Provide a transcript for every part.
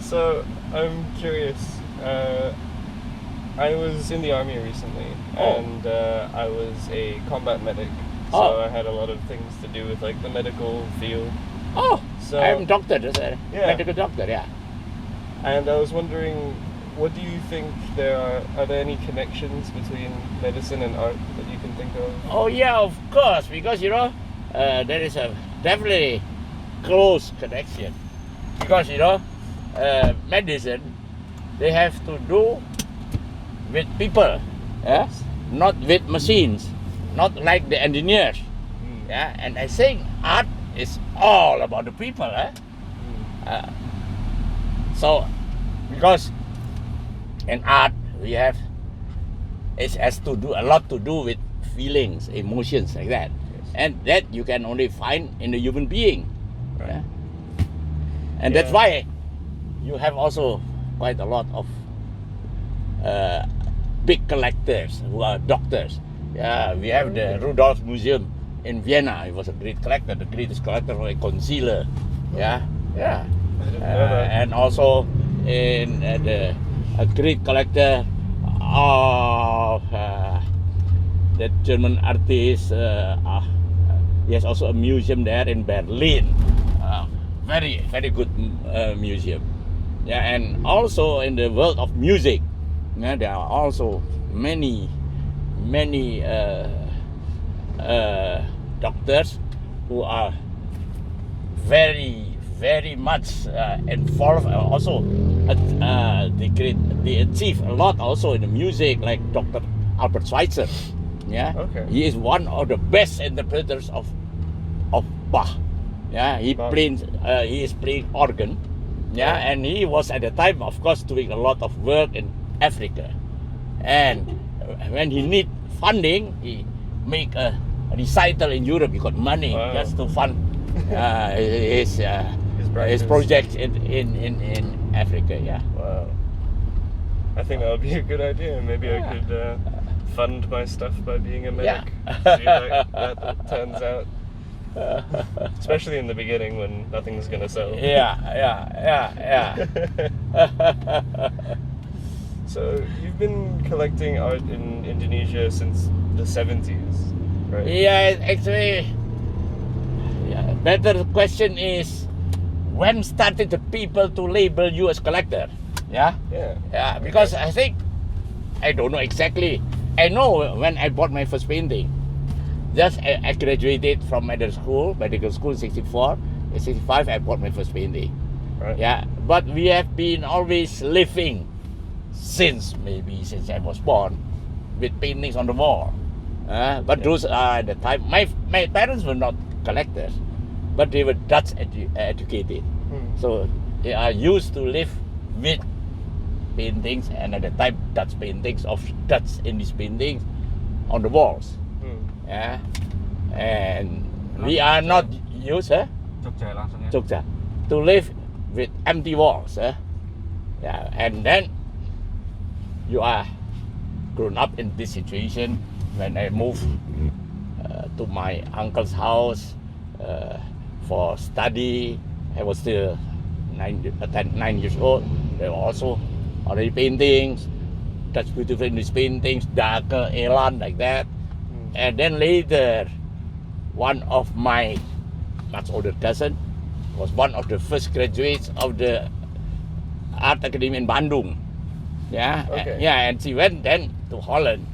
So I'm curious. I was in the army recently, and I was a combat medic. So I had a lot of things to do with like the medical field. So I'm doctor, yeah. Medical doctor, yeah. And I was wondering, what do you think there are there any connections between medicine and art that you can think of? Oh yeah, of course, because there is a definitely close connection. Because medicine, they have to do with people, yeah, not with machines, not like the engineers, yeah. And I think art is all about the people, eh? So, because in art we have, it has to do a lot to do with feelings, emotions, like that, and that you can only find in a human being, yeah? And that's why you have also quite a lot of big collectors who are doctors. Yeah, we have the Rudolf Museum in Vienna. He was a great collector, the greatest collector of concealer. Yeah. And also in a great collector of the German artist. He has also a museum there in Berlin. Very, very good museum. Yeah, and also in the world of music, yeah, there are also many doctors who are very, very much involved. Also, they achieve a lot also in the music, like Dr. Albert Schweitzer. Yeah, he is one of the best interpreters of Bach. Yeah, he is playing organ. Yeah, and he was at the time, of course, doing a lot of work in Africa. And when he need funding, he make a recital in Europe. He got money just to fund his projects in Africa. Yeah. Wow. I think that would be a good idea. Maybe I could fund my stuff by being a medic. See how that turns out. Especially in the beginning when nothing's gonna sell. Yeah. So you've been collecting art in Indonesia since the 70s, right? Yeah, actually, better question is, when started the people to label you as collector? Yeah, because I think, I don't know exactly. I know when I bought my first painting. Just I graduated from medical school in 64. In 65, I bought my first painting. Right. Yeah, but we have been always living since I was born with paintings on the wall. But those are at the time, my parents were not collectors, but they were Dutch educated. So they are used to live with paintings, and at the time, Dutch paintings of Dutch English paintings on the walls. Yeah, and we are not used, Jogja, to live with empty walls. Yeah, and then you are grown up in this situation. When I moved to my uncle's house for study, I was still 9 years old. There were also already paintings, Dutch beautiful English paintings, Daken, Elan, like that. And then later, one of my much older cousin was one of the first graduates of the Art Academy in Bandung. Yeah, and she went then to Holland,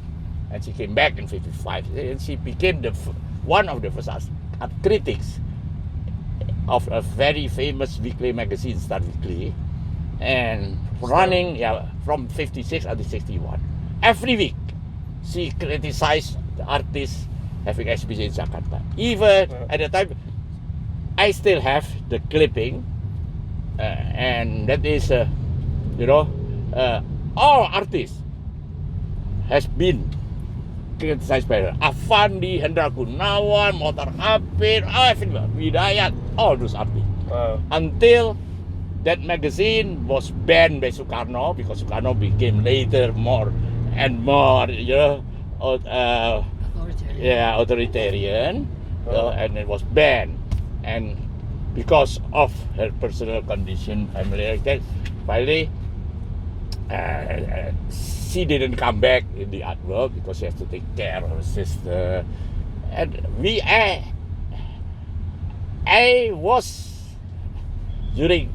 and she came back in '55, and she became one of the first art critics of a very famous weekly magazine, Star Weekly, and running from '56 until '61. Every week, she criticized the artists having exhibition in Jakarta. Even at the time, I still have the clipping, and that is, all artists has been criticized by her. Afandi, Hendra Gunawan, Motar Hafid, everyone, Widayat, all those artists. Until that magazine was banned by Sukarno, because Sukarno became later more and more, authoritarian, and it was banned. And because of her personal condition, family like that, finally, she didn't come back in the artwork because she has to take care of her sister. And I was during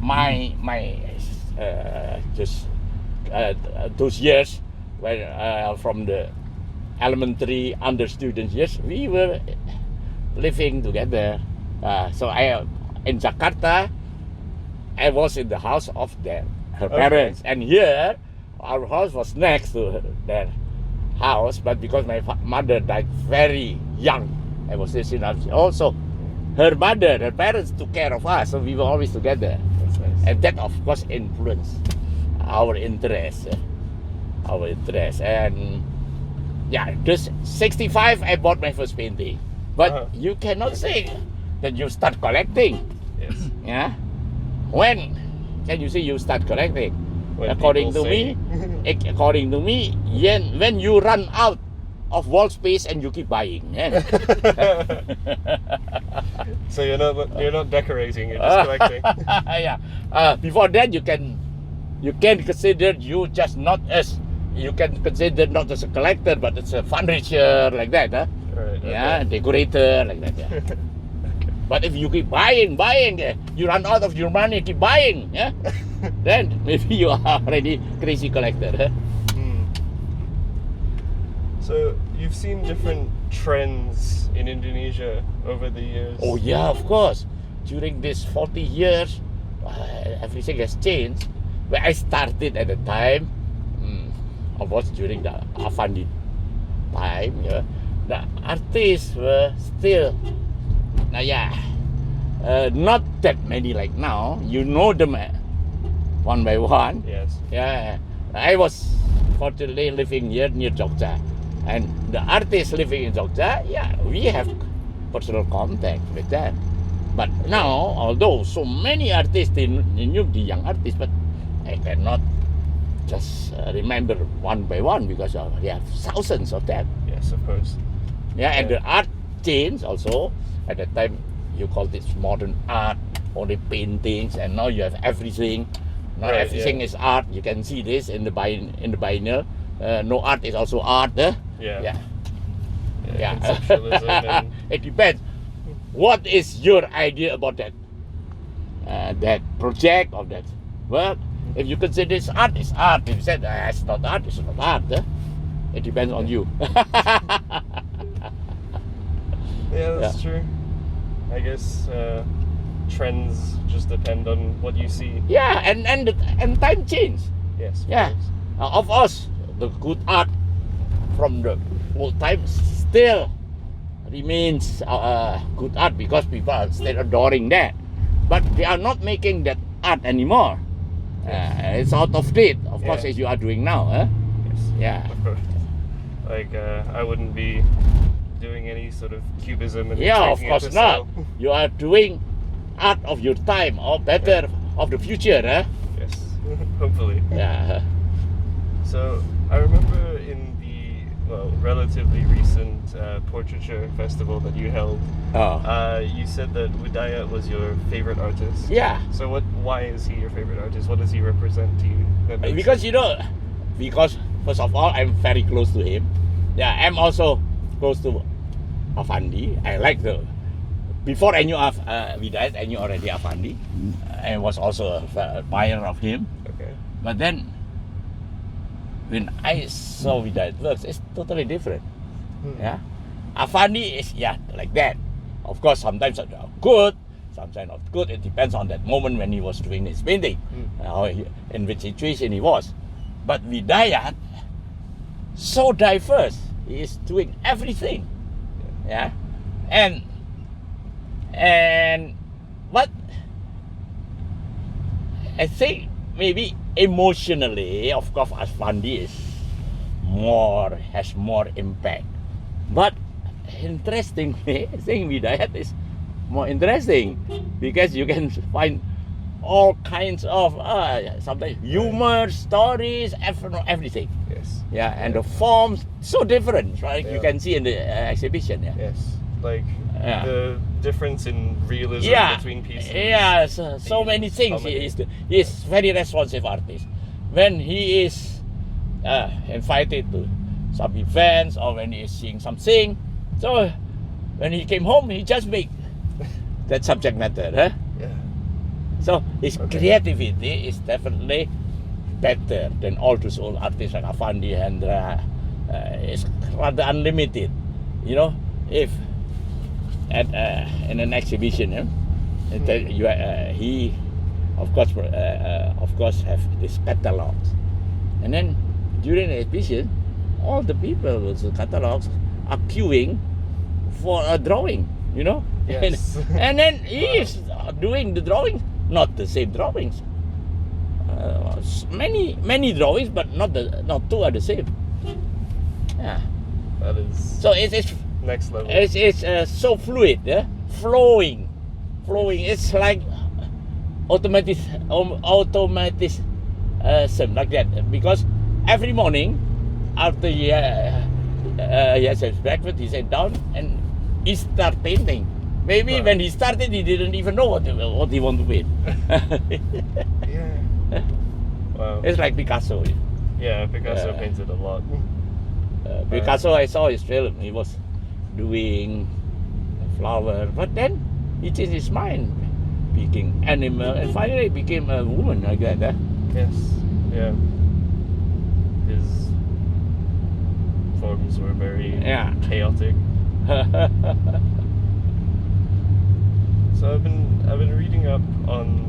my just those years when from the elementary under students years, we were living together. So in Jakarta, I was in the house of her parents, and here our house was next to their house. But because my mother died very young, I was 16 years old. Also, her parents took care of us, so we were always together. That's nice. And that, of course, influenced our interest. And yeah, this 65, I bought my first painting. But you cannot say that you start collecting. Yes. Yeah. When can you say you start collecting? When according to people say- me, when you run out of wall space and you keep buying. Yeah. So you're not decorating, you're just collecting. Yeah. Before that, you can consider you just not as you can consider not as a collector, but it's a fundraiser like that. Huh? Right. Yeah, decorator like that. Yeah. But if you keep buying, you run out of your money, keep buying. Yeah. Then maybe you are already crazy collector. Huh? So you've seen different trends in Indonesia over the years. Oh yeah, of course. During these 40 years, everything has changed. When I started at the time, of course during the Afandi time, yeah, the artists were still, not that many like now. You know them one by one. Yes. Yeah, I was fortunately living here near Jogja, and the artists living in Jogja, we have personal contact with them. But now, although so many artists, they knew the young artists, but I cannot just remember one by one because there are thousands of them. Yes, of course. Yeah, and the art changed also. At that time, you call this modern art, only paintings, and now you have everything. Now Right, everything is art. You can see this in the biennial. No art is also art. Yeah. Yeah. Conceptualism and It depends. What is your idea about that? That project or that work? If you consider it's art, it's art. If you said it's not art, it's not art. It depends on you. yeah, that's true. I guess trends just depend on what you see. Yeah, and time change. Yes. of Yeah. course. Of course, the good art from the old times still remains good art because people are still adoring that. But they are not making that art anymore. It's out of date, of course, Yeah. as you are doing now. Yes. Yeah. Of course. Like I wouldn't be doing any sort of cubism and Yeah, of taking it course to not. sell. You are doing art of your time, or better, of the future. Yes. Hopefully. Yeah. So I remember in the relatively recent portraiture festival that you held, Oh. you said that Widayat was your favorite artist. Yeah. So why is he your favorite artist? What does he represent to you? that makes Because because first of all, I'm very close to him. Yeah, I'm also close to Afandi. I like before I knew Widayat, I knew already Afandi. I was also a buyer of him. Okay. But then, when I saw Widayat works, it's totally different. Yeah, Afandi is like that. Of course, sometimes good, sometimes not good. It depends on that moment when he was doing his painting, in which situation he was. But Widayat, so diverse. He is doing everything. Yeah, and but I think maybe emotionally, of course, Afandi has more impact. But interestingly, I think Widayat is more interesting because you can find all kinds of sometimes humor, stories, everything. Yes. Yeah, and the forms so different, right? You Yeah. can see in the exhibition. Yeah. Yes. Like Yeah. difference in realism Yeah, between pieces. yeah. So many things. Comedy. He is very responsive artist. When he is invited to some events or when he is seeing something, so when he came home, he just make that subject matter. Huh? Yeah. So his Okay. creativity is definitely better than all those old artists like Afandi, Hendra. It's rather unlimited. You know, if at in an exhibition, he of course have this catalogs, and then during the exhibition, all the people with the catalogs are queuing for a drawing. You know, Yes. and then he is doing the drawings, not the same drawings. Many drawings, but not two are the same. Yeah. That is So it's next level. so fluid, yeah? flowing. It's like automatic, like that. Because every morning after he has his breakfast, he sat down and he start painting. Maybe Right. when he started, he didn't even know what he want to paint. Yeah. Wow. It's like Picasso. Yeah, Picasso painted a lot. Picasso, I saw his film. He was doing a flower, but then he changed his mind, became animal, and finally became a woman like that. Yes. Yeah. His forms were very Yeah. chaotic. So I've been reading up on.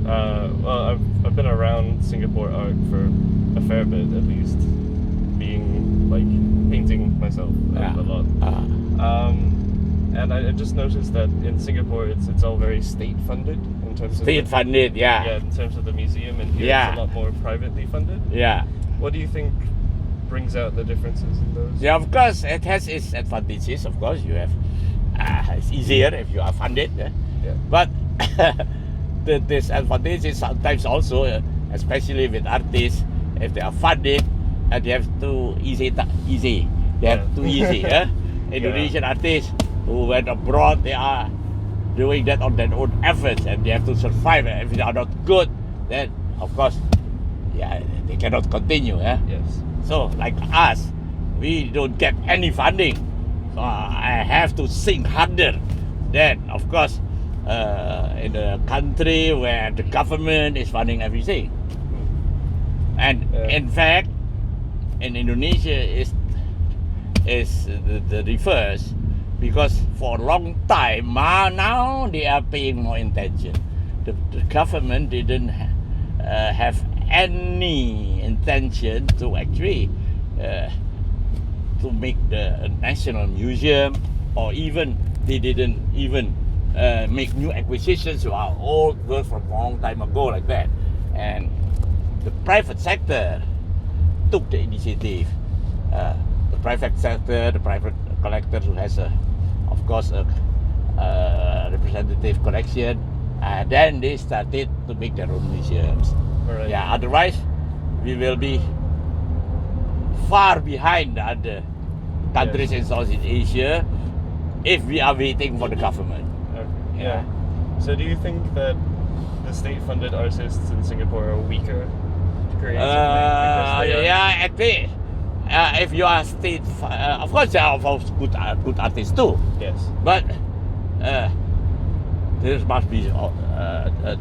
Well, I've been around Singapore art for a fair bit, at least, being like painting myself a lot. And I just noticed that in Singapore it's all very state funded in terms of State funded, yeah, in terms of the museum, and here Yeah. it's a lot more privately funded. yeah. What do you think brings out the differences in those? Yeah, of course, it has its advantages. Of course, you have it's easier if you are funded, Yeah. but the disadvantages sometimes also, especially with artists, if they are funded and they have too easy. They have Yeah. too easy. Indonesian artists who went abroad, they are doing that on their own efforts and they have to survive. If they are not good, then of course, yeah, they cannot continue. Yes. So like us, we don't get any funding. So I have to think harder. Then of course, in a country where the government is funding everything, and in fact, in Indonesia is the reverse, because for a long time now they are paying more attention. The government didn't have any intention to actually to make the national museum, or even they didn't even make new acquisitions to our old work from a long time ago like that. And the private sector took the initiative. The private sector, the private collector who has of course a representative collection, and then they started to make their own museums. Right. Yeah, otherwise we will be far behind the other countries in Southeast Asia if we are waiting for the government. Okay. Yeah. So do you think that the state-funded artists in Singapore are weaker creatively? because they are- Yeah, I think if you are state, of course there are of course good artists too, Yes. but there must be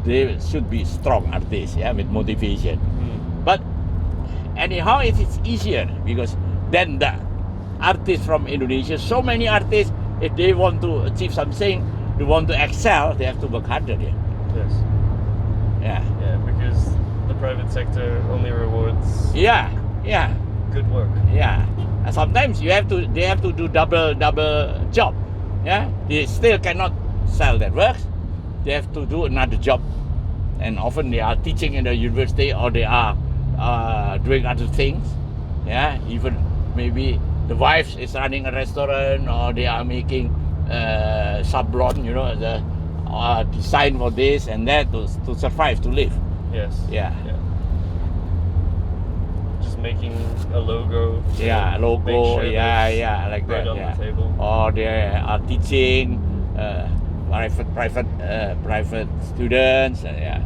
there should be strong artists, yeah, with motivation. But anyhow, it is easier because then the artists from Indonesia, so many artists, if they want to achieve something, they want to excel, they have to work harder. Yeah. Yes. Yeah. Yeah, because the private sector only rewards Yeah. Yeah. good work. Yeah. And sometimes they have to do double job. Yeah. They still cannot sell their works. They have to do another job, and often they are teaching in the university or they are doing other things. Yeah. Even maybe the wife is running a restaurant, or they are making sablon, you know, the design for this and that to survive, to live. Yes. Yeah. Just making a logo. to Yeah, make logo. sure Yeah, that's yeah, like right that. on Yeah. the table. Or they are teaching private students. Yeah.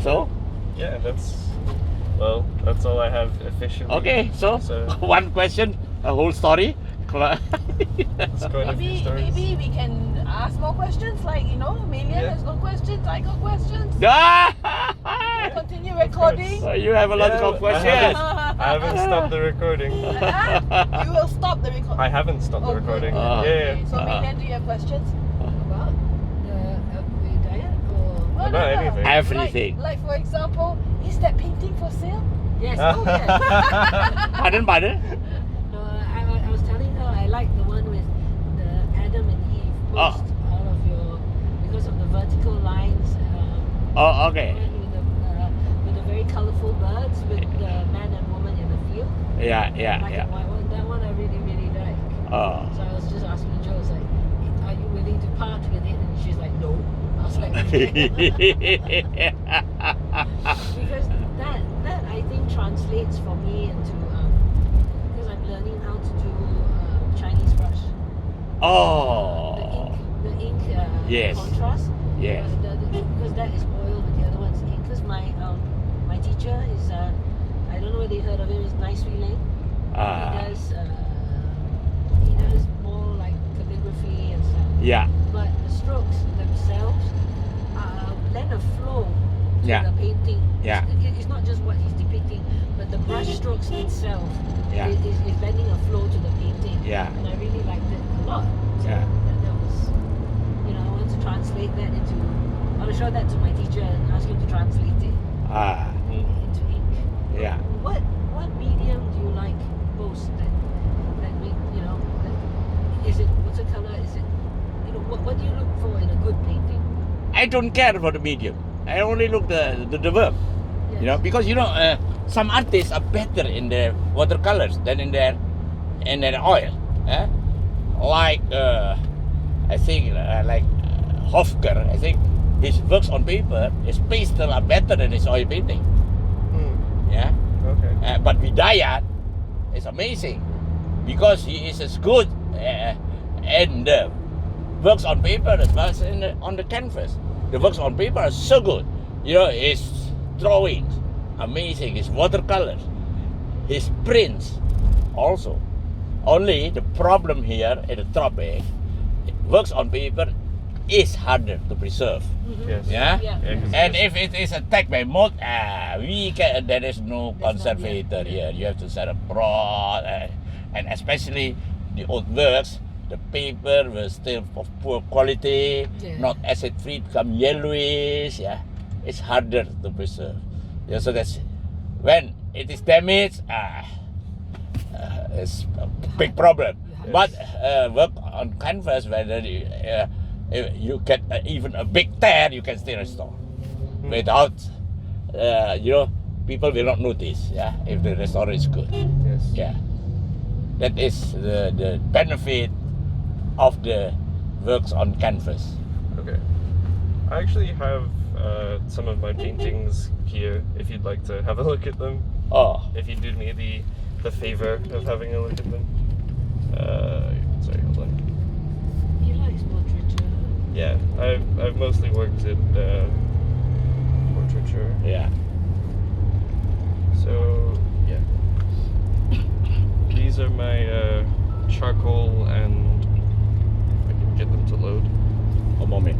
So, Yeah, that's all I have officially. okay. So, So- one question, a whole story. It's quite a few stories. Maybe we can ask more questions. Like Melian Yeah. has got questions. I got questions. Ah! Continue recording. So you have a lot Yeah, of questions. I haven't stopped the recording. You will stop the recording. I haven't stopped the Oh, good. recording. Ah. Yeah. So Melian, do you have questions? About the diet or Well, About anything. Everything. Like for example, is that painting for sale? yes, oh yes. Pardon? No, I was telling her I like the one with the Adam and Eve Oh. post all of your because of the vertical lines. Oh, okay. With the very colourful birds with the man and woman in the field. Yeah, Black yeah, yeah. and white one. That one I really like. Oh. So I was just asking Jo, I was like, are you willing to part with it? And she's like, no. I was like, because that I think translates for me into because I'm learning how to do Chinese brush. Oh. The ink Yes. contrast. Yes. Because that is oil, but the other one's ink. Because my teacher is I don't know whether you heard of him. Is Nice Wee Leng. Ah. He does more like calligraphy and stuff. Yeah. But the strokes themselves lend a flow to Yeah. the painting. Yeah. It's not just what he's depicting, but the brush strokes itself Yeah. is lending a flow to the painting. Yeah. And I really liked it a lot. So Yeah. that was, I want to translate that into, I will show that to my teacher and ask him to translate it Ah. into ink. Yeah. What medium do you like most that make, that, is it watercolor? Is it, what do you look for in a good painting? I don't care for the medium. I only look the work. Yes. Because some artists are better in their watercolors than in their oil. Like I think like Hofker. I think his works on paper, his pastel are better than his oil painting. Hmm. Yeah. Okay. But Vidayat is amazing because he is as good in the works on paper as well as on the canvas. The works on paper are so good. His drawings, amazing. His watercolors, his prints, also. Only the problem here in the tropic, works on paper is harder to preserve. Yes. Yeah. Yeah. 'cause And it's- if it is attacked by mold, there is no There's conservator here. You have to set a broad, and especially the old works, the paper was still of poor quality, Yeah. not acid free, become yellowish. Yeah, it's harder to preserve. Yeah, so that's when it is damaged. It's a big problem. Yes. But work on canvas, whether you get even a big tear, you can still restore without, people will not notice. Yeah, if the restore is good. Yes. Yeah, that is the benefit of the works on canvas. Okay. I actually have some of my paintings here. If you'd like to have a look at them, Oh, if you do me the favor of having a look at them. Sorry, hold on. He likes portraiture. Yeah, I've mostly worked in portraiture. yeah. So yeah, these are my charcoal, and if I can get them to load. A moment.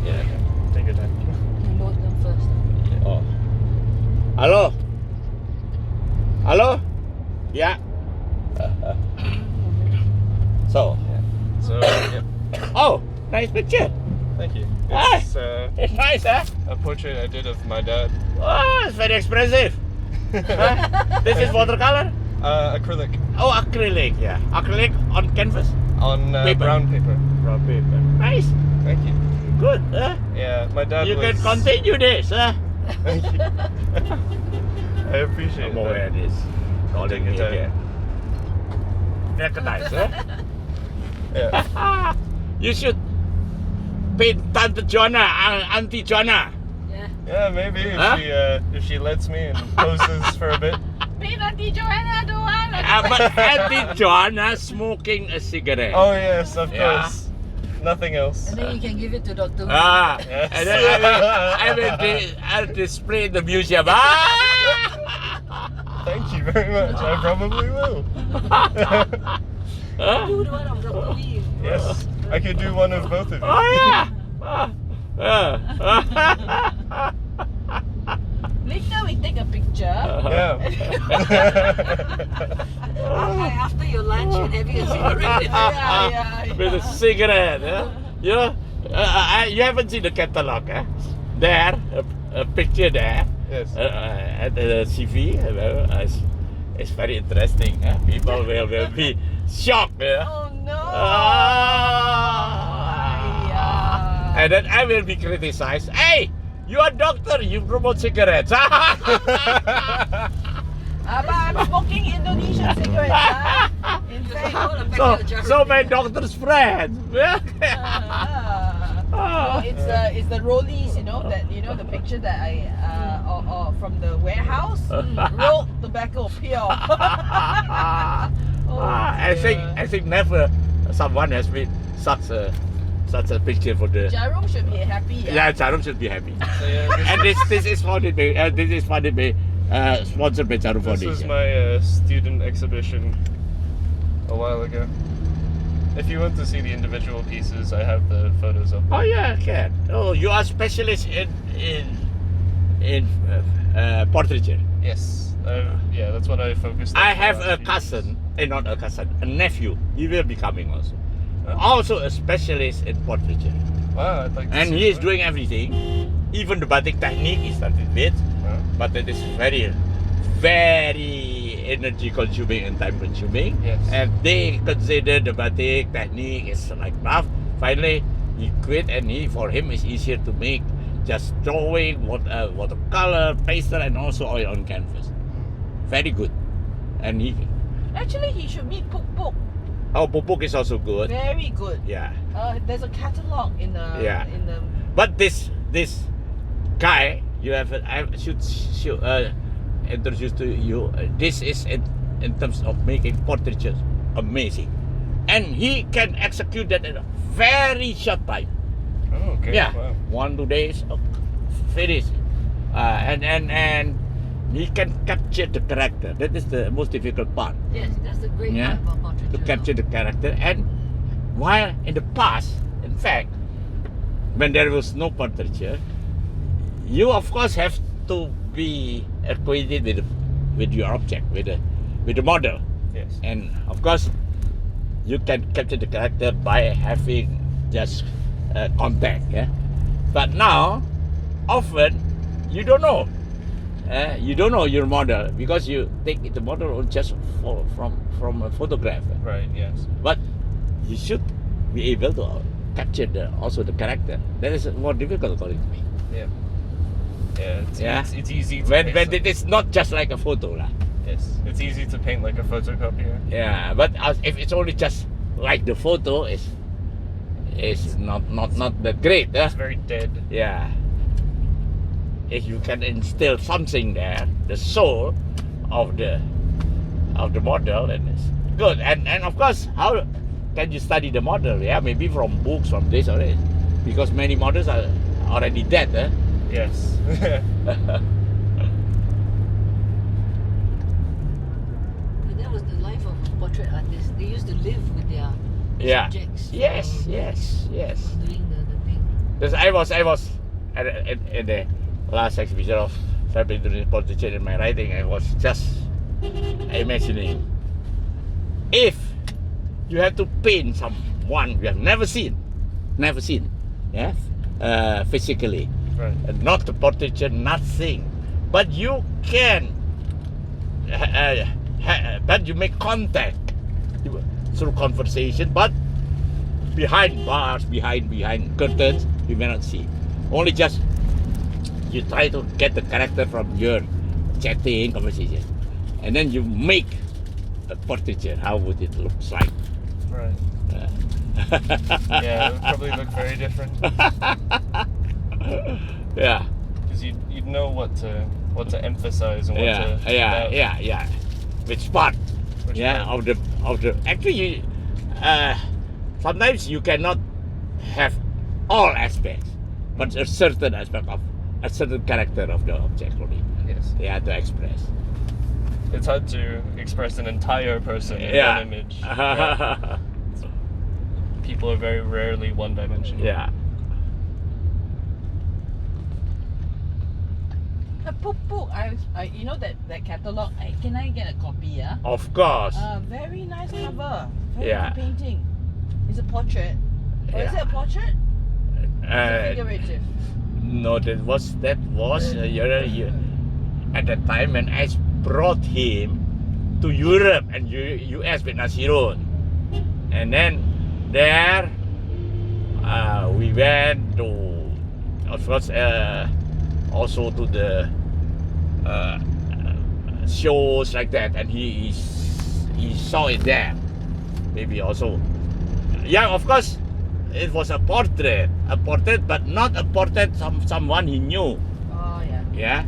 Yeah, take your time. You load them first. Oh. Hello? Hello? Yeah. So, So yeah, oh, nice picture. thank you. Ah. It's It's nice, huh? a portrait I did of my dad. Oh, it's very expressive. Huh? This is watercolor? Acrylic Oh, acrylic, yeah. Acrylic on canvas. on Paper. brown paper. Brown paper. Nice. Thank you. Good, huh? Yeah, my dad You was. can continue this, huh? Thank you. I appreciate I'm aware that. of this. Take your time. Recognize, huh? Yeah. You should paint Tante Joanna, Auntie Joanna. Yeah. Yeah, maybe Huh? if she lets me and poses for a bit. But Auntie Joanna don't want. But Auntie Joanna smoking a cigarette. Oh yes, of Yeah. course. Nothing else. And then you can give it to Dr. Wu. Yes. And then I'll display in the museum. Thank you very much. I probably will. Huh? Do the one of Dr. Wu. Yes, I could do one of both of you. Oh yeah. Later we take a picture. Yeah. After your lunch and having a cigarette. yeah. With a cigarette. You know, you haven't seen the catalog, eh? There, a picture there. Yes. At the CV. It's very interesting. People will be shocked. Oh no. Ah. And then I will be criticized. Hey, you are a doctor. You promote cigarettes. But I'm smoking Indonesian cigarettes. In fact. so my doctor's friend. No, it's the rollies, the picture that I or from the warehouse. Rolled tobacco, pure. I think never someone has made such a picture for the. Jarum should be happy. Yeah, Jarum should be happy. So, yeah, And this is funded by sponsored by Jarum this was Foundation. my student exhibition a while ago. If you want to see the individual pieces, I have the photos of them. Oh yeah, I can. Oh, you are specialist in portraiture. Yes. Yeah, that's what I focused on. I for have the a last few cousin, not a cousin, a nephew. He will be coming also. Oh. Also a specialist in portraiture. years. Wow, I'd like to And see he is that. doing everything. Even the batik technique is started with, Wow. but it is very, very energy consuming and time consuming. Yes. And they consider the batik technique is like rough. Finally, he quit, and for him it's easier to make just drawing, watercolor, pastel, and also oil on canvas. Very good. And Actually, he should meet Puk Puk. Pupuk is also good. Very good. Yeah. There's a catalog in the Yeah. in the. But this guy, I should introduce to you. This is in terms of making portraitures amazing, and he can execute that in a very short time. Oh, okay. Yeah, Wow. 1-2 days, finish. And he can capture the character. That is the most difficult part. Yes, that's the great Yeah. part about portraiture. To capture the character. And while in the past, in fact, when there was no portraiture, you of course have to be acquainted with your object, with the model. Yes. And of course, you can capture the character by having just contact. Yeah. But now, often you don't know. You don't know your model because you take the model just from a photograph. Right. Yes. But you should be able to capture also the character. That is more difficult according to me. Yeah. Yeah. Yeah. It's easy. To When paint it is not just like a photo lah. Yes. It's easy to paint like a photocopier. Yeah, but if it's only just like the photo, is not that great. It's very dead. Yeah. If you can instill something there, the soul of the model, then it's good. And of course, how can you study the model? Yeah, maybe from books, from this or this, because many models are already dead. Yes. But that was the life of portrait artists. They used to live with their Yeah. subjects. Yes. Doing the thing. Because I was at the last exhibition of self-introducing portraiture in my writing. I was just imagining if you have to paint someone you have never seen, yeah, physically, Right. not the portraiture, nothing, but you can, but you make contact through conversation, but behind bars, behind curtains, you may not see. Only just you try to get the character from your chatting conversation, and then you make a portraiture. How would it look like? Right. Yeah, it would probably look very different. Yeah. because you'd know what to emphasize and what to yeah. Which part? Which Yeah, part? of the actually, sometimes you cannot have all aspects, but a certain aspect of a certain character of the object only. Yes. They have to express. It's hard to express an entire person in Yeah. one image. Right? People are very rarely one-dimensional. Yeah. Puk, you know that catalog. Can I get a copy? Yeah. Of course. Very nice cover. Very Yeah. good painting. It's a portrait. Or is Yeah. it a portrait? It's a figurative. No, that was at the time when I brought him to Europe and US with Nasirun, and then there we went to, of course, also to the shows like that, and he saw it there. Maybe also, yeah, of course. It was a portrait, but not a portrait someone he knew. Oh yeah. Yeah,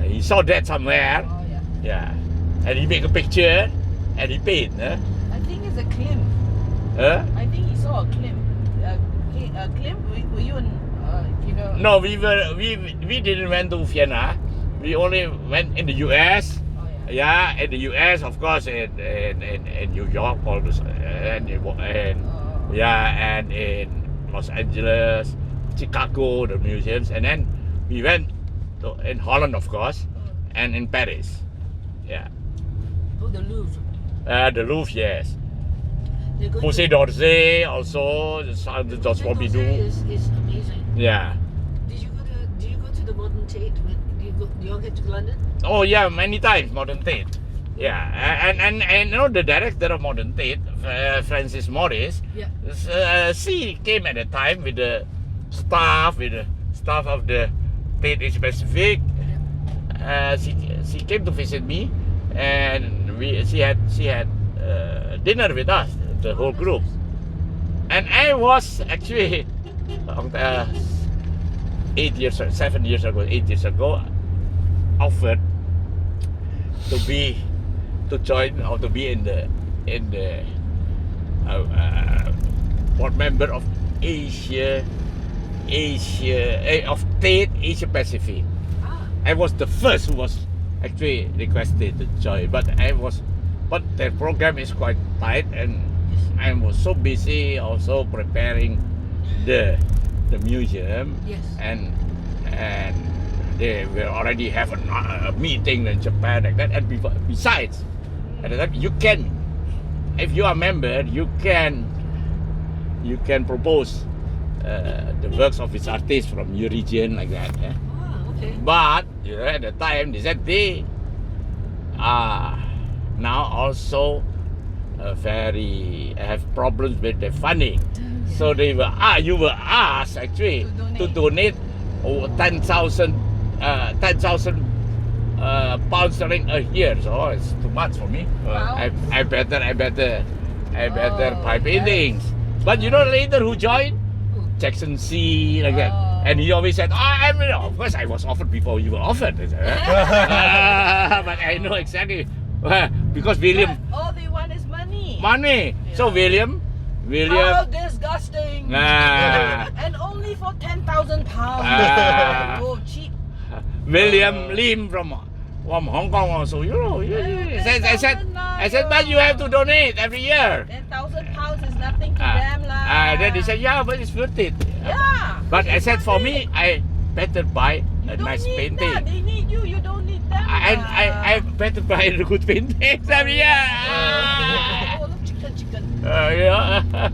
he saw that somewhere. Oh yeah. Yeah, and he make a picture and he paint. I think it's a Klim. I think he saw a Klim. Klim, were you in? You know? No, we didn't went to Vienna. We only went in the US. Oh yeah. Yeah, in the US, of course, in New York, all this, and yeah, and in Los Angeles, Chicago, the museums, and then we went in Holland, of course, and in Paris. Yeah. Oh, the Louvre. The Louvre, yes. They're going Musée to- d'Orsay also, that's what we do. Is amazing. Yeah. Did you go to the Modern Tate? Do you all get to London? Oh yeah, many times, Modern Tate. Yeah, and you know the director of Modern Tate, Francis Morris, Yeah. she came at a time with the staff of the Tate Asia Pacific. She came to visit me, and she had dinner with us, the whole group. And I was actually 8 years ago offered to join or to be in the board member of of Tate Asia Pacific. Ah. I was the first who was actually requested to join, but the program is quite tight, and I was so busy also preparing the museum, Yes. and they will already have a meeting in Japan like that. And besides, at the time, you can, if you are a member, you can propose the works of its artists from your region like that. Yeah? Ah, okay. But you know, at the time, they said they are now also have problems with the funding. So you were asked actually to donate 10,000 pounds sterling a year. So it's too much for me. Wow. I better buy Oh, paintings. But you know later who joined? Jackson C, like that. Oh. And he always said, of course I was offered before you were offered. I said, but I know exactly because William But all they want is money. money. So Yeah. William. How disgusting! Ah. And only for 10,000 pounds. Ah. Oh, cheap. William Lim from Hong Kong also, you know. I said, but you have to donate every year. 10,000 pounds is nothing to them lah. Then they said, yeah, but it's worth it. Yeah. But I said, for me, I better buy You a don't nice need painting. that. They need you. You don't need them. I better buy the good paintings every year. Oh, look, chicken. Yeah.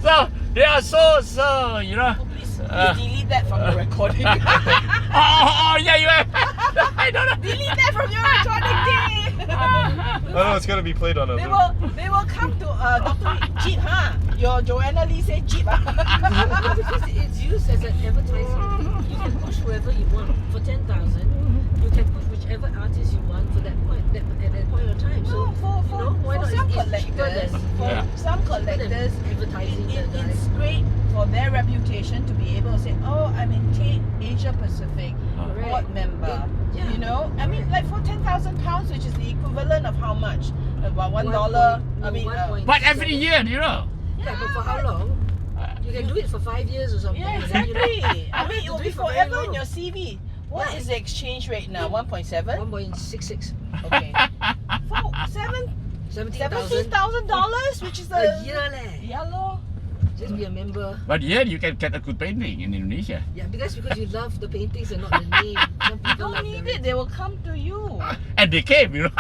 So they are so you know. Oh, please delete that from the recording. Yeah, you have. I don't know. Delete that from your recording, Dave. Oh no, it's gonna be played on a They loop. will come to Dr. Cheap, huh? Your Joanna Lee say cheap, No, because it's used as an advertising. You can push whoever you want for 10,000. You can push whichever artist you want for that point at that point of time. So for you know, why for not? some It's cheaper collectors, than for Yeah. some collectors, advertising the guy. it's great for their reputation to be able to say, oh, I'm in Asia Pacific board Correct. member. Yeah. You know, I mean, like for £10,000, which is the equivalent of how much? About $1. I mean, But every year, you know. Yeah, but for how long? You can do it for 5 years or something. yeah, and then, you know, exactly. I you mean, have it to will do be it for very forever in long. your CV. What Yeah. is the exchange rate now? 1.7? 1.66. Okay. For $17,000 $17,000, which is a year leh. Yeah, lor. Just be a member. But here you can get a good painting in Indonesia. Yeah, because you love the paintings and not the name. Some You people don't love need the it. They will come to you. And they came, you know.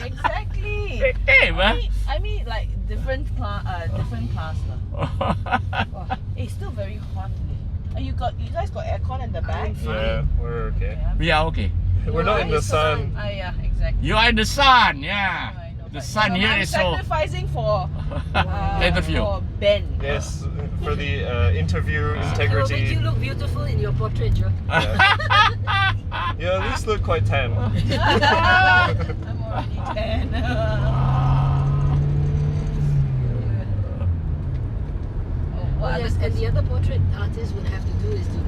Exactly. They came, huh? I mean, like different class lah. Oh, it's still very hot today. And you guys got aircon in the back? I'm Yeah, we're okay. Yeah. We are okay. We're not in the it's so sun. Yeah, exactly. You are in the sun, yeah. I know, The but, sun you know, here I'm is so. sacrificing for Interview. for Ben. Yes, for the interview It will make integrity. you look beautiful in your portrait, Joe. You at least look quite tan. I'm already 10. Oh, yes, and the other portrait artist would have to do is to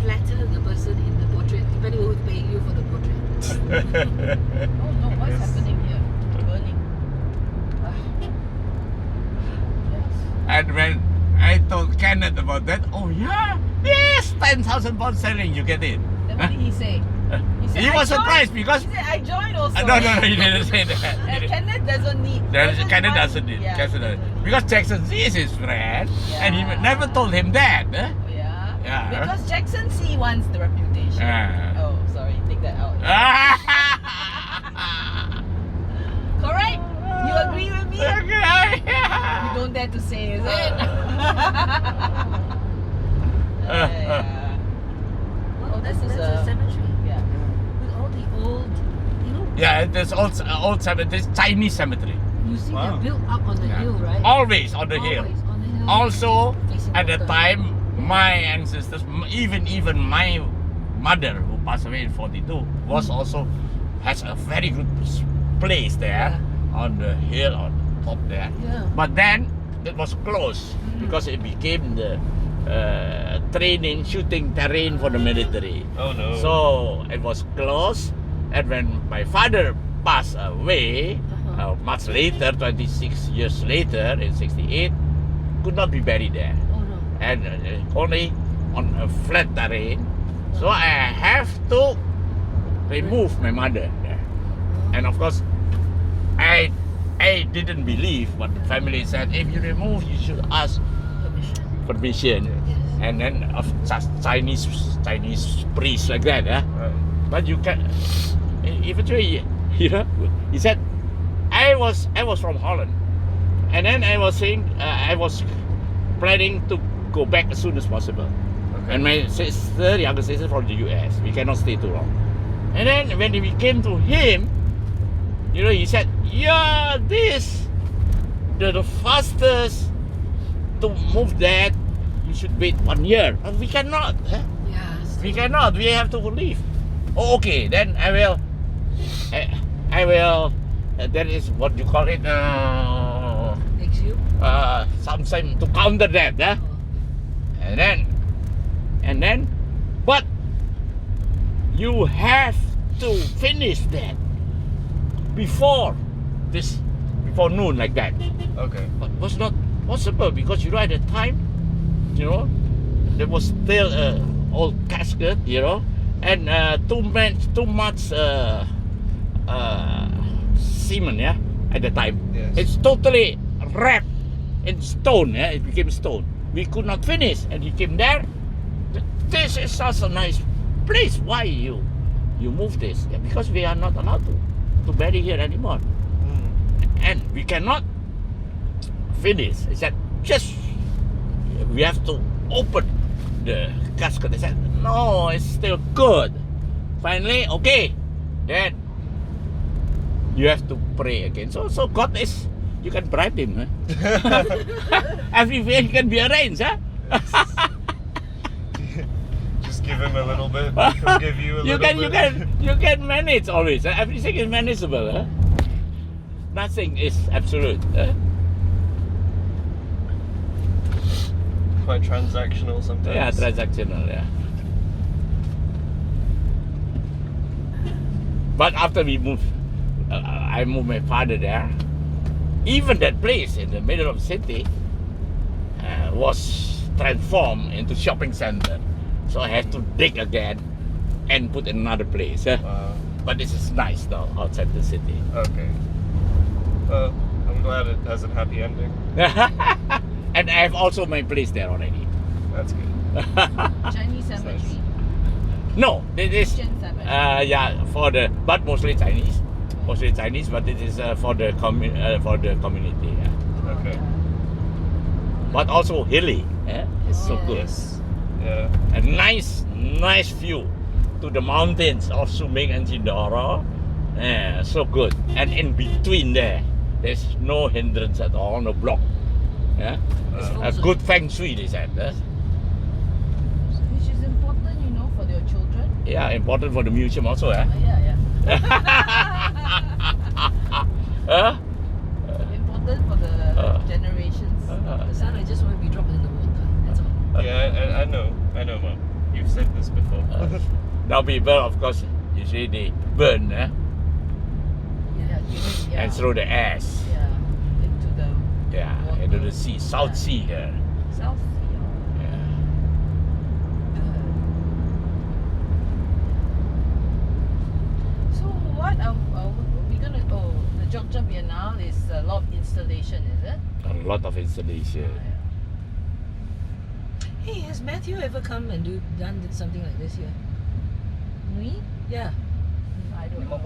flatter the person in the portrait, depending on who's paying you for the portrait. Oh no, what's happening here? Burning. Yes. And when I told Kenneth about that, oh yeah, yes, 10,000 pounds selling, you get it. Then what did he say? said, He "I was joined." surprised because. He said, I joined also. No, he didn't say that. And Kenneth doesn't need. Kenneth want- doesn't need. Yeah, Kenneth doesn't. Because Jackson Z is his friend, and he Yeah. never told him that. Yeah. Yeah. Because Jackson C wants the reputation. Oh, sorry, take that out. Correct? You agree with me? You don't dare to say, is it? Yeah. Oh, this is that's a cemetery Yeah. with all the old, you know, Yeah, there's old cemetery, there's Chinese cemetery. you see Wow. they're built up on the Yeah. hill, right? Always on the hill. Always on the hill. Also, Facing at the water. time, my ancestors, even my mother who passed away in 42, was also has a very good place there on the hill on top there. Yeah. But then it was closed because it became the shooting terrain for the military. Oh no. So it was closed, and when my father passed away, much later, 26 years later, in 68, could not be buried there, Oh no. and only on a flat terrain. So I have to remove my mother there, and of course, I didn't believe what the family said. If you remove, you should ask permission, Yes. and then of Chinese priests like that, Right. But you can eventually, you know, he said, I was from Holland, and then I was saying I was planning to go back as soon as possible. Okay. And my sister, younger sister from the US, we cannot stay too long. And then when we came to him, you know, he said, yeah, this the fastest to move that, you should wait 1 year. But we cannot. Yes. We cannot. We have to leave. Oh, okay. Then I will. I will. That is what you call it. Next you. Something to counter that. Oh. And then, but you have to finish that before noon like that. Okay. But was not possible because you know at the time, you know, there was still old casket, you know, and too much cement, yeah, at the time. Yes. It's totally wrapped in stone, yeah. It became stone. We could not finish, and he came there. This is such a nice place. Why you move this? Yeah, because we are not allowed to bury here anymore, and we cannot finish. He said, just we have to open the casket. They said, no, it's still good. Finally, okay, then you have to pray again. So God is, you can bribe him. Huh? Everything can be arranged, huh? Just give him a little bit. He'll give you a little bit. You can manage always. Huh? Everything is manageable. Huh? Nothing is absolute. Huh? quite transactional sometimes. Yeah, transactional, yeah. But after we moved, I moved my father there. Even that place in the middle of the city was transformed into shopping center. So I had to dig again and put in another place. Wow. But this is nice now, outside the city. Okay. Well, I'm glad it has a happy ending. And I have also my place there already. That's good. Chinese cemetery. No, this is Christian cemetery. yeah, for the, but mostly Chinese. Mostly Chinese, but it is for the community. Yeah. Okay. But also hilly. Yeah? It's so good. Yes. Yeah. A nice view to the mountains of Suming and Sindoro. Yeah, so good. And in between there's no hindrance at all, no block. Yeah, a good feng shui, they said. Which is important, you know, for your children. Yeah, important for the museum also. Yeah, yeah. Huh? Important for the generations. The son, I just want to be dropped in the water. That's all. Yeah, I know, Mom. You've said this before. Now people, of course, you see they burn Yeah, you mean, yeah. and throw the ash. Yeah, into the Yeah, into the sea, South Sea here. South Sea. Yeah. So what are we gonna? Oh, the Jogja Biennale is a lot of installation, is it? A lot of installation. Hey, has Matthew ever come and done something like this here? Me? Yeah. I don't know.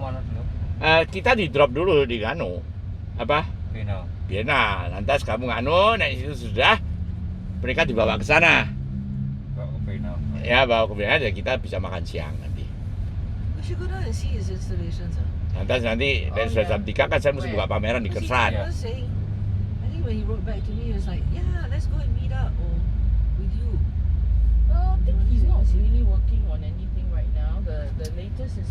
Kita di drop dulu di Gano. Apa? Vienna. Lantas kamu nganu, nah itu sudah mereka dibawa ke sana. Ya, bawa ke Vienna dan kita bisa makan siang nanti. We should go down and see his installations. Lantas nanti dari sudah jam 3 kan saya mesti buka pameran di Because he Kersan. was saying, I think when he wrote back to me, he was like, yeah, let's go and meet up with you. Well, I think he's not really working on anything right now. The latest is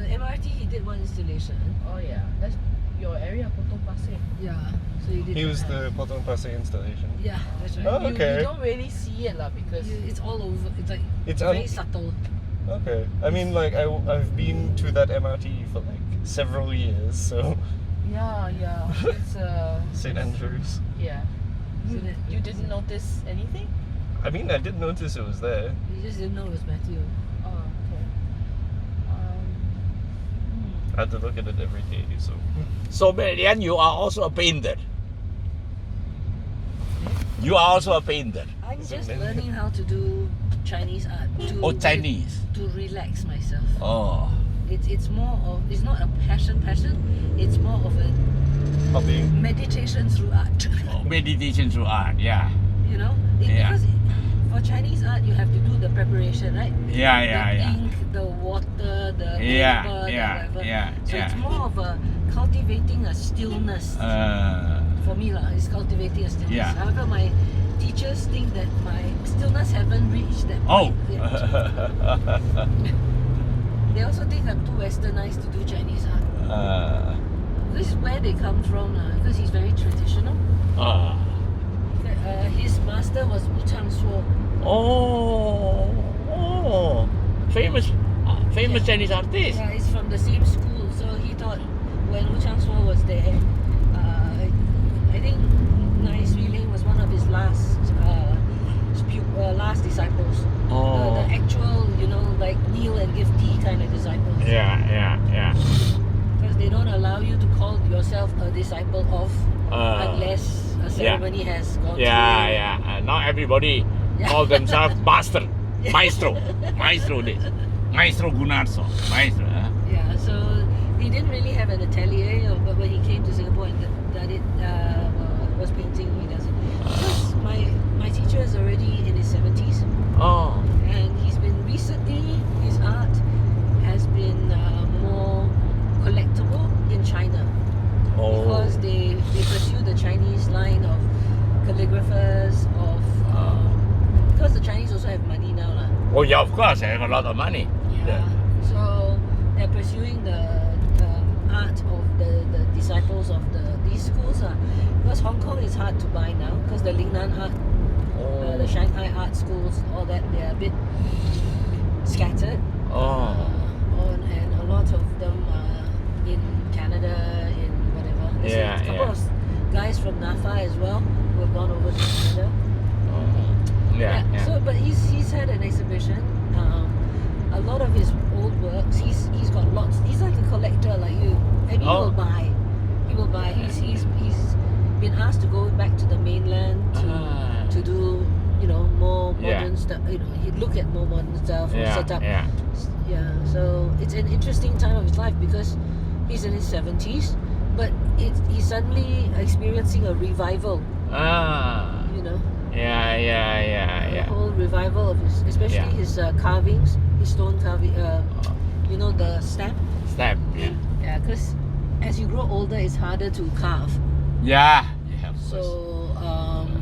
The MRT, he did one installation. oh yeah, that's your area, Potong Pasir. Yeah. So he did. He was that. the Potong Pasir installation. Yeah, that's right. Oh, okay. You don't really see it lah because It's all over. It's like It's very subtle. Okay. I mean, like, I've been to that MRT for like several years, so yeah, it's St. Andrews. yeah. So that You didn't notice anything? I mean, I did notice it was there. You just didn't know it was Matthew. Oh, okay. I had to look at it every day, so. So Melian, you are also a painter. You are also a painter. I'm So just many. learning how to do Chinese art. Oh, Chinese. To relax myself. Oh. It's more of, it's not a passion. It's more of a Hobby. meditation through art. Meditation through art, yeah. You know, Yeah. because for Chinese art you have to do the preparation, right? Yeah, The ink, the water, the paper, Yeah, the yeah, whatever. yeah, So yeah. it's more of a cultivating a stillness. For me lah, it's cultivating a stillness. Yeah. However, my teachers think that my stillness haven't reached that Oh. point yet. They also think I'm too westernized to do Chinese art. This is where they come from because he's very traditional. His master was Wu Changsuo. Famous Chinese artist. Yeah, it's from the same school. So he thought when Wu Changsuo was there, I think Nai Sui Ling was one of his last last disciples. The actual, like kneel and give tea kind of disciples. Yeah. Because they don't allow you to call yourself a disciple of unless a ceremony has gone through. Yeah. Not everybody call themselves master, Yeah. maestro this. Maestro Gunarso. Maestro. Yeah, so he didn't really have an atelier, but when he came to Singapore and was painting, he does it. Because my teacher is already in his 70s, and he's been recently, his art has been more collectible in China. Because they pursue the Chinese line of calligraphers, because the Chinese also have money now lah. Oh yeah, of course, I have a lot of money. Yeah. So they're pursuing the art of the disciples of these Chinese schools because Hong Kong is hard to buy now because the Lingnan art, the Shanghai art schools, all that, they're a bit scattered. And a lot of them are in Canada, in whatever. There's a couple of guys from NAFA as well who have gone over to Canada. So, but he's had an exhibition. A lot of his old works. He's got lots. He's like a collector, like you. And he will buy. He will buy. He's been asked to go back to the mainland to do more modern stuff. He'd look at more modern stuff and set up. So it's an interesting time of his life because he's in his 70s, but he's suddenly experiencing a revival. A whole revival of his, especially his carvings, his stone carving. The stamp. Yeah, because as you grow older, it's harder to carve. So,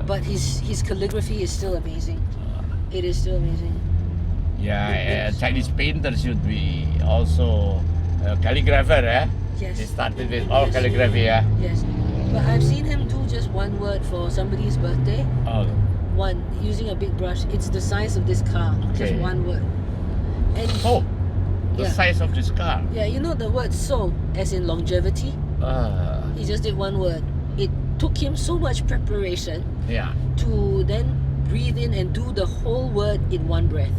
but his calligraphy is still amazing. It is still amazing. Chinese painter should be also a calligrapher, Yes. He started with all calligraphy, Yes. But I've seen him do just one word for somebody's birthday. One, using a big brush. It's the size of this car. Just one word. And the size of this car. Yeah, the word so, as in longevity. He just did one word. It took him so much preparation to then breathe in and do the whole word in one breath.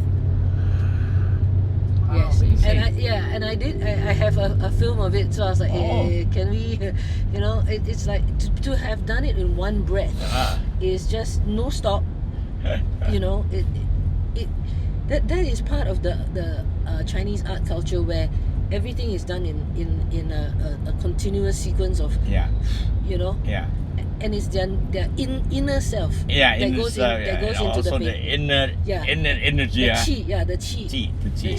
Yes, and I have a film of it, so I was like, can we, it's like to have done it in one breath is just no stop. That is part of the Chinese art culture where everything is done in a continuous sequence of, and it's their inner self that goes into the inner energy. The qi, the qi. The qi.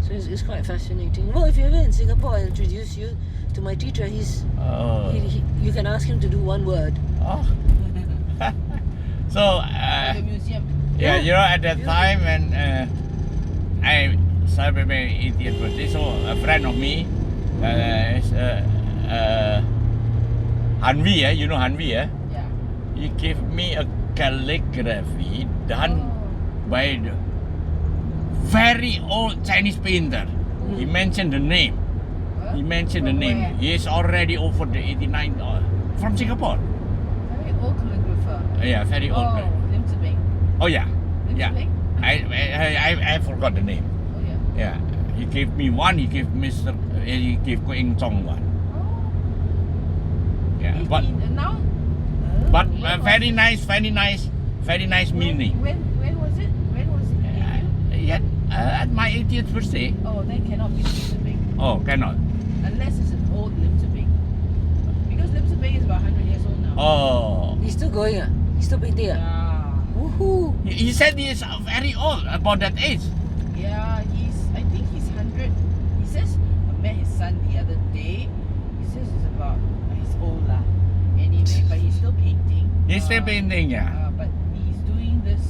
So it's quite fascinating. Well, if you're ever in Singapore, I introduce you to my teacher. You can ask him to do one word. So the museum. at that time when I celebrated my 80th birthday, so a friend of me Hanvi, you know Hanvi, Yeah. he gave me a calligraphy done by the very old Chinese painter. He mentioned the name. From where? He is already over the 89 from Singapore. Very old calligrapher. Very old. Lim Tze Bing. Lim Tze Bing? I forgot the name. He gave me one. He gave Ko Eng Chong one. But Now. very nice meaning. When was it? At my 80th birthday. Then cannot be Lim Tze Bing. Cannot. Unless it's an old Lim Tze Bing. Because Lim Tze Bing is about 100 years old now. He's still going. He's still painting. Woohoo! He said he is very old, about that age. Yeah, I think he's 100. He says, I met his son the other day. He says he's old lah. Anyway, but he's still painting. He's still painting, But he's doing this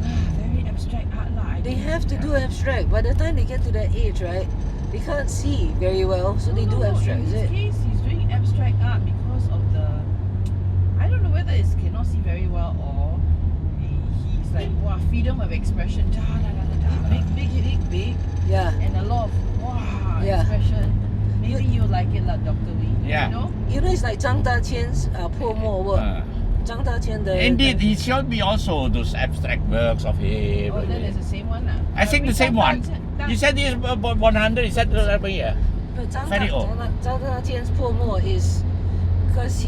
very abstract art lah. They have to do abstract. By the time they get to that age, right, they can't see very well, so they do abstract. In Is this it? case, he's doing abstract art because of I don't know whether it's cannot see very well or he's like freedom of expression. Big. Yeah. And a lot of expression. Maybe you like it like Dr. Wee. Yeah. It's like Zhang Daqian's 破墨 work. Zhang Daqian Indeed, he showed me also those abstract works of him. Then it's the same one lah. I think the same one. He said he's about 100. He said yeah. But Very old. Zhang Daqian's 破墨 is because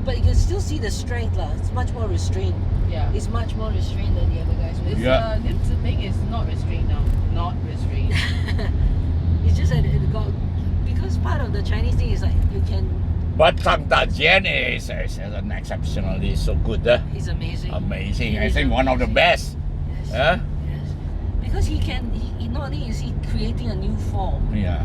but you can still see the strength lah. It's much more restrained. Yeah. It's much more restrained than the other guys. Lim Tze Bing is not restrained now. Not restrained. It's just that because part of the Chinese thing is like you can. But Zhang Daqian is an exceptionally so good. He's amazing. Amazing. I think one of the best. Yes. Because he not only is he creating a new form. Yeah.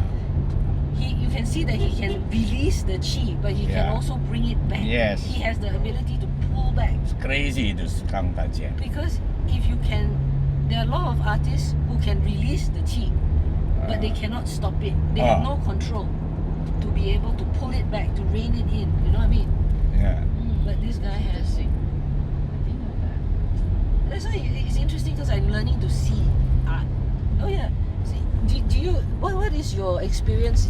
You can see that he can release the qi, but he can also bring it back. Yes. He has the ability to pull back. It's crazy, this Zhang Daqian. Because there are a lot of artists who can release the qi, but they cannot stop it. They have no control. to be able to pull it back, to rein it in. You know what I mean? Yeah. But this guy has. Interesting. I didn't know that. That's why it's interesting because I'm learning to see art. Oh yeah. See, do you what is your experience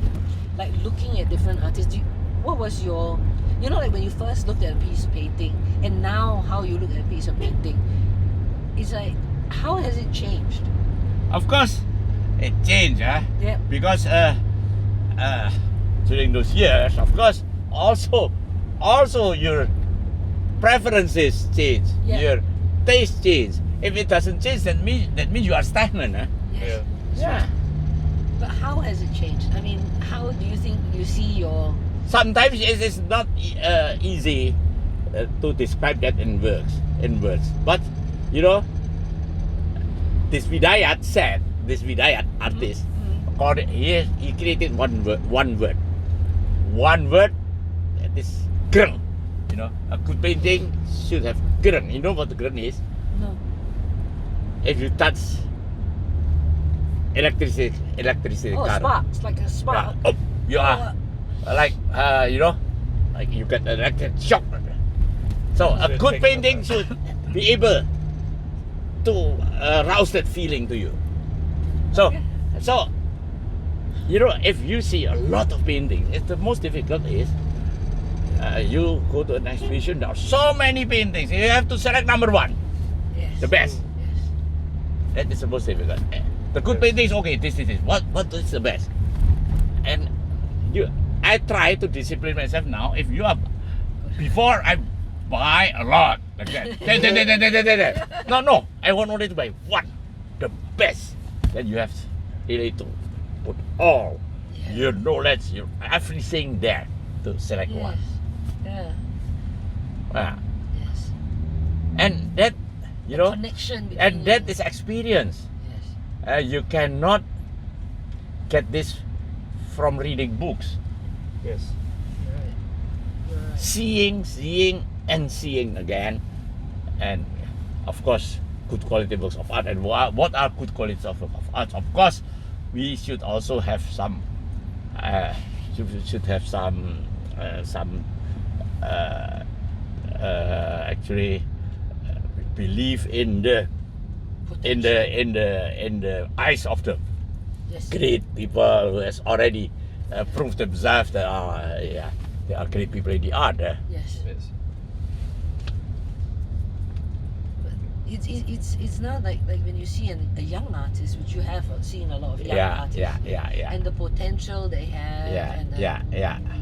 like looking at different artists? What was your, you know, like when you first looked at a piece of painting and now how you look at a piece of painting? It's like, how has it changed? Of course, it changed, Yeah. because during those years, of course, also your preferences change, Yeah. your taste change. If it doesn't change, that means you are stagnant, huh? Yeah. Yeah. But how has it changed? I mean, how do you think you see your? Sometimes it is not easy to describe that in words. But you know, this Vidayat artist, he created one word. That is grung. You know, a good painting should have grung. You know what the grung is? No. If you touch electricity Oh, current. sparks, like a spark. Yeah, you are like you know, like you get an electric shock. So a So good take painting that. should be able to rouse that feeling to you. So, Okay. so you know, if you see a lot of paintings, it's the most difficult is you go to an exhibition. There are so many paintings. You have to select number one, Yes. the best. Yes. That is the most difficult. The good Yes. paintings, okay, this is what is the best. And I try to discipline myself now. If you are, before I buy a lot like that. No, I want only to buy one, the best. Then you have really to put all your knowledge, your everything there to select Yes. one. Yeah. Ah. Yes. And that, you know, Connection between. and that is experience. Yes. You cannot get this from reading books. Yes. Right. You're right. Seeing and seeing again, and of course good quality works of art. And what are good qualities of art? Of course we should also have some actually believe in the eyes of the Yes. great people who has already proved themselves that they are great people in the art. Yes. Yes. But it's not like when you see a young artist, which you have seen a lot of young artists. Yeah. And the potential they have. And Yeah.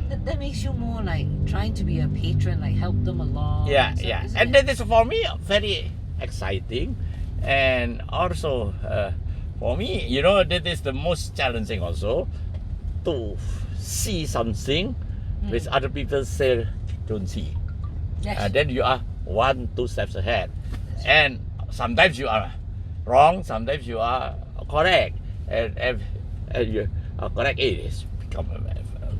That makes you more like trying to be a patron, like help them along. Yeah. Isn't And it? that is for me very exciting, and also for me, you know, that is the most challenging also to see something which other people still don't see. Yes. Then you are 1-2 steps ahead, and sometimes you are wrong, sometimes you are correct, and you are correct. It is become a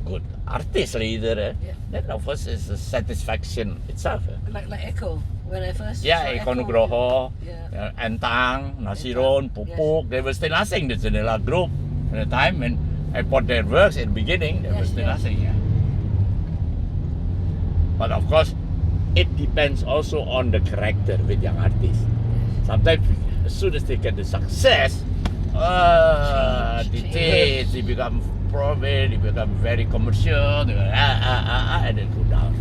good artist later. Yeah. That of course is a satisfaction itself. Like Echo. When I first Yeah, saw Eko Echo, Nugroho, Yeah. Entang, Nasiron, Entang, Pupuk, they were still nothing. The Janela group at the time when I bought their works in the beginning, they were Yes, still yes. nothing. Yeah. But of course, it depends also on the character with young artists. Sometimes, as soon as they get the success, Change. they become profit, they become very commercial, they go, and then go down.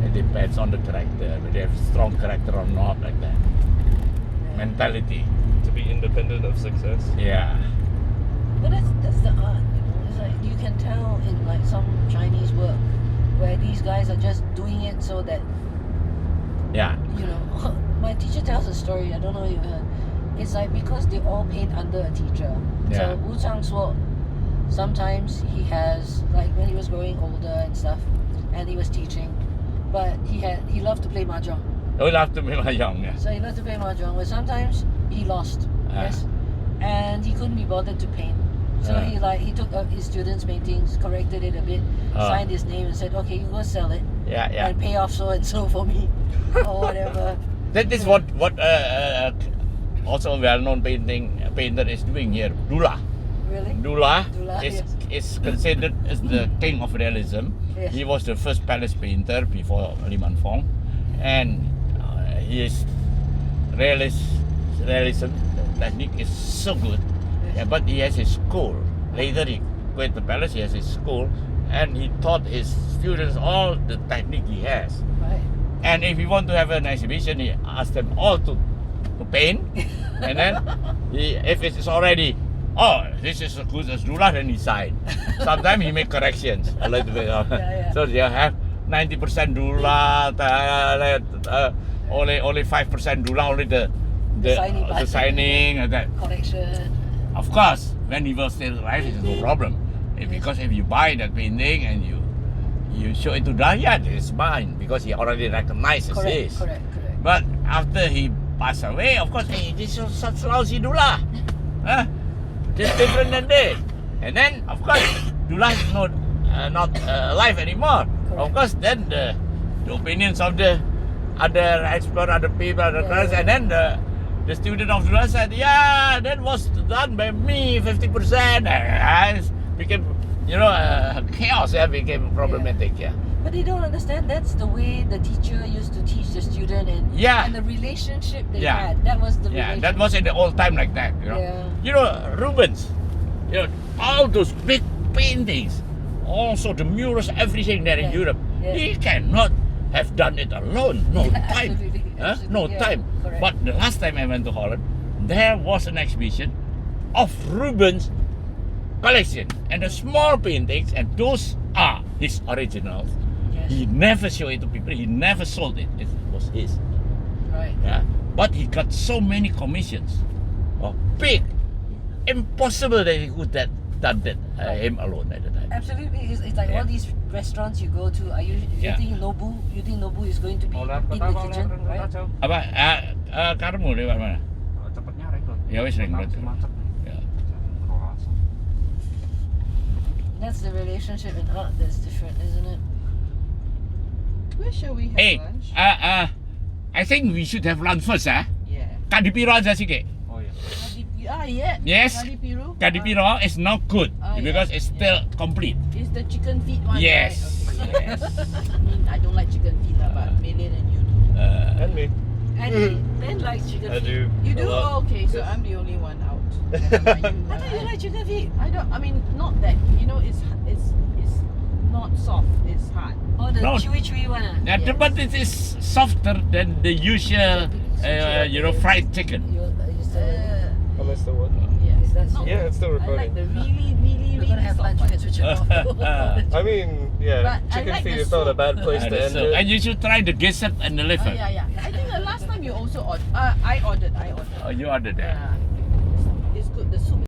It depends on the character, whether they have strong character or not, like that. Mentality. To be independent of success. Yeah. But that's the art, you know. It's like you can tell in like some Chinese work where these guys are just doing it so that, Yeah. you know, my teacher tells a story, I don't know if you heard. It's like because they all paint under a teacher. Yeah. So Wu Chang Suo, sometimes he has, like when he was growing older and stuff, and he was teaching, but he loved to play mahjong. We love to be young. Yeah. So he loved to play mahjong, but sometimes he lost, yes, and he couldn't be bothered to paint. So he took his students' paintings, corrected it a bit, signed his name, and said, "Okay, you go sell it Yeah. and pay off so and so for me, or whatever." That is what also a well-known painter is doing here. Dula. Really? Dullah Dullah, is, yes. is considered as the king of realism. Yes. He was the first palace painter before Lee Man Fong, and his realism technique is so good. Yes. Yeah, but he has his school. Later he quit the palace. He has his school, and he taught his students all the technique he has. Right. And if he want to have an exhibition, he asked them all to paint, and then if it is already, oh, this is as good as Dullah, then he sign. Sometimes he make corrections a little bit. Yeah. So they have 90% Dullah, only 5% Dullah, only the signing part. the signing and that. Correction. Of course, when he was still alive, it's no problem. Because if you buy that painting and you show it to Dayat, it's mine because he already recognizes his. Correct. But after he passed away, of course, hey, this is such lousy Dullah. Huh? Just different than this. And then, of course, Dullah is not alive anymore. Correct. Of course, then the opinions of the other experts, other people, other others, and then the student of Dullah said, yeah, that was done by me, 50%. And it became, chaos. Became problematic. Yeah. But they don't understand that's the way the teacher used to teach the student and the relationship they Yeah. had. That was the Yeah, relationship. that was in the old time like that. Yeah. Rubens, all those big paintings, also the murals, everything there in Yeah. Europe. Yeah. He cannot have done it alone. No time. Absolutely. No Yeah, time. correct. But the last time I went to Holland, there was an exhibition of Rubens' collection and the small paintings, and those are his originals. Yes. He never showed it to people. He never sold it. It was his. Right. Yeah. But he got so many commissions. Big. Impossible that he could have done that him alone at the time. Absolutely. It's like all these restaurants you go to. Are you think Nobu is going to be in the kitchen, right? Apa? Kamu lewat mana? Cepatnya rekod. Ya wis ring road. Macet. Ya. That's the relationship in art that's different, isn't it? Where shall we have Hey, lunch? I think we should have lunch first, Yeah. Kadipiro aja sikit. Oh iya. Yeah. Yes. Kari piru. Kadipiro is not good Oh, because yeah, it's still complete. It's the chicken feet one. Yes. Right? Okay. Yes. I mean, I don't like chicken feet, but Meilin and you do. And me. And Ben likes chicken I feet. do. You a do? lot. Oh, okay, so Yes. I'm the only one out. Never mind, I thought you like chicken feet. I don't. I mean, not that. It's not soft. It's hard. Oh, the No. chewy one. Yeah, Yes. but it is softer than the usual, fried chicken. You still, Am I still what? Yeah. Is that so? Not- Yeah, it's still I like recording. the really We're gonna have soft lunch. You one. can switch it off. I mean, yeah, But I chicken like feet the is not a soup. bad place to end it. And you should try the gizzard and the liver. Yeah. I think the last time you also ordered. I ordered. Oh, you ordered that. Yeah. It's good. The soup